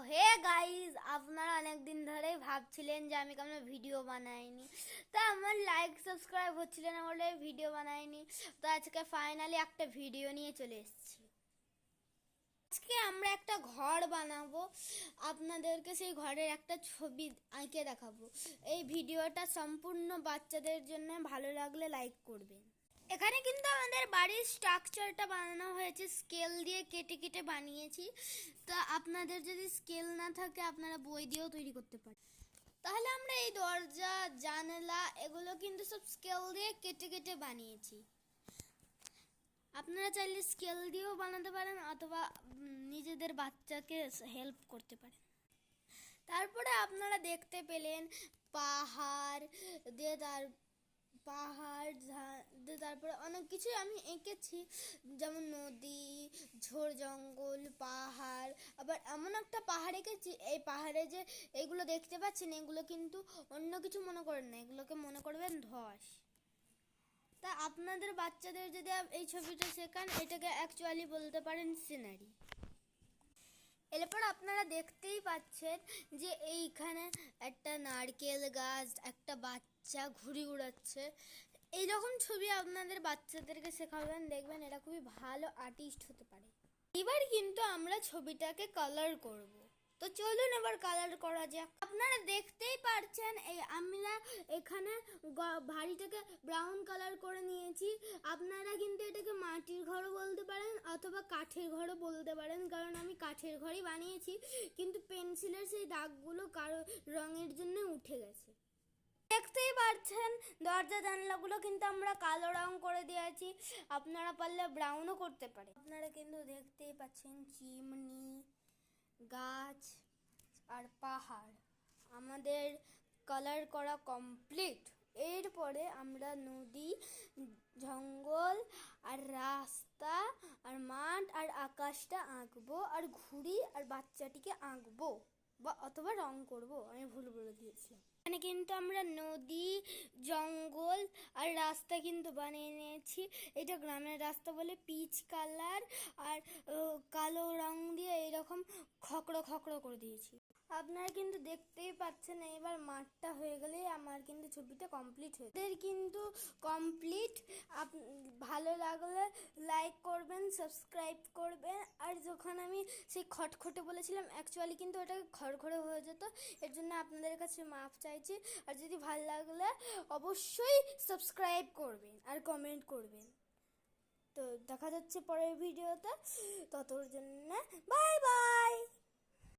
Hey guys, আপনারা অনেক দিন ধরেই ভাবছিলেন যে আমি কেন ভিডিও বানাইনি। তা আমার লাইক সাবস্ক্রাইব হচ্ছিল না বলে ভিডিও বানাইনি। তো আজকে ফাইনালি একটা ভিডিও নিয়ে চলে এসেছি। আজকে আমরা একটা ঘর বানাবো, আপনাদেরকে সেই ঘরের একটা ছবি আঁকে দেখাবো। এই ভিডিওটা সম্পূর্ণ বাচ্চাদের জন্য, ভালো লাগলে লাইক করবেন। এখানে কিন্তু আমাদের বাড়ির স্ট্রাকচারটা বানানো হয়েছে, স্কেল দিয়ে কেটে কেটে বানিয়েছি। তা আপনাদের যদি স্কেল না থাকে আপনারা বই দিয়েও তৈরি করতে পারেন। তাহলে আমরা এই দরজা জানালা এগুলো কিন্তু সব স্কেল দিয়ে কেটে কেটে বানিয়েছি। আপনারা চাইলে স্কেল দিয়েও বানাতে পারেন অথবা নিজেদের বাচ্চাকে হেল্প করতে পারেন। তারপরে আপনারা দেখতে পেলেন পাহাড় দিয়ে, তারপরে অনেক কিছুই আমি এঁকেছি, যেমন নদী, ঝোড় জঙ্গল, পাহাড়। আবার এমন একটা পাহাড় এঁকেছি, এই পাহাড়ে যে এইগুলো দেখতে পাচ্ছেন এগুলো কিন্তু অন্য কিছু মনে করেন না, এগুলোকে মনে করবেন ধস। তা আপনাদের বাচ্চাদের যদি এই ছবিটা শেখান, এটাকে অ্যাকচুয়ালি বলতে পারেন সিনারি। এরপর আপনারা দেখতেই পাচ্ছেন যে এইখানে একটা নারকেল গাছ, একটা বাচ্চা ঘুড়ি উড়াচ্ছে। এইরকম ছবি আপনাদের বাচ্চাদেরকে শেখাবেন, দেখবেন এরা খুবই ভালো আর্টিস্ট হতে পারে। এবার কিন্তু আমরা ছবিটাকে কালার করব। তো চলুন এবার কালার করা যাক। আপনারা দেখতেই পারছেন আমরা এখানে বাড়িটাকে ব্রাউন কালার করে নিয়েছি। আপনারা কিন্তু এটাকে মাটির ঘরও বলতে পারেন অথবা কাঠের ঘরও বলতে পারেন, কারণ আমি কাঠের ঘরই বানিয়েছি, কিন্তু পেন্সিলের সেই দাগগুলো কারো রঙের জন্য উঠে গেছে। দেখতেই পাচ্ছেন দরজা জানলাগুলো কিন্তু আমরা কালো রং করে দিয়েছি, আপনারা পারলে ব্রাউনও করতে পারেন। আপনারা কিন্তু দেখতেই পাচ্ছেন চিমনি, গাছ আর পাহাড় আমাদের কালার করা কমপ্লিট। এরপরে আমরা নদী, জঙ্গল আর রাস্তা আর মাঠ আর আকাশটা আঁকবো, আর ঘুড়ি আর বাচ্চাটিকে আঁকবো বা অথবা রং করব, আমি ভুল বলে দিয়েছিলাম। এখানে কিন্তু আমরা নদী, জঙ্গল আর রাস্তা কিন্তু বানিয়ে নিয়েছি। এটা গ্রামের রাস্তা বলে পিচ কালার আর কালো রং দিয়ে এইরকম খকড়ো খকড়ো করে দিয়েছি। আপনারা কিন্তু দেখতেই পাচ্ছেন। এবার মাঠটা হয়ে গেলেই আমার কিন্তু ছবিটা কমপ্লিট হয়ে যাবে। কিন্তু কমপ্লিট। ভালো লাগলে লাইক করবেন, সাবস্ক্রাইব করবেন। আর যখন আমি সেই খটখটে বলেছিলাম, অ্যাকচুয়ালি কিন্তু ওটা খড়খড়ে হয়ে যেত, এর জন্য আপনাদের কাছে মাপ চাইছি। আর যদি ভালো লাগলে অবশ্যই সাবস্ক্রাইব করবেন আর কমেন্ট করবেন। তো দেখা যাচ্ছে পরের ভিডিওতে, ততর জন্য বাই বাই।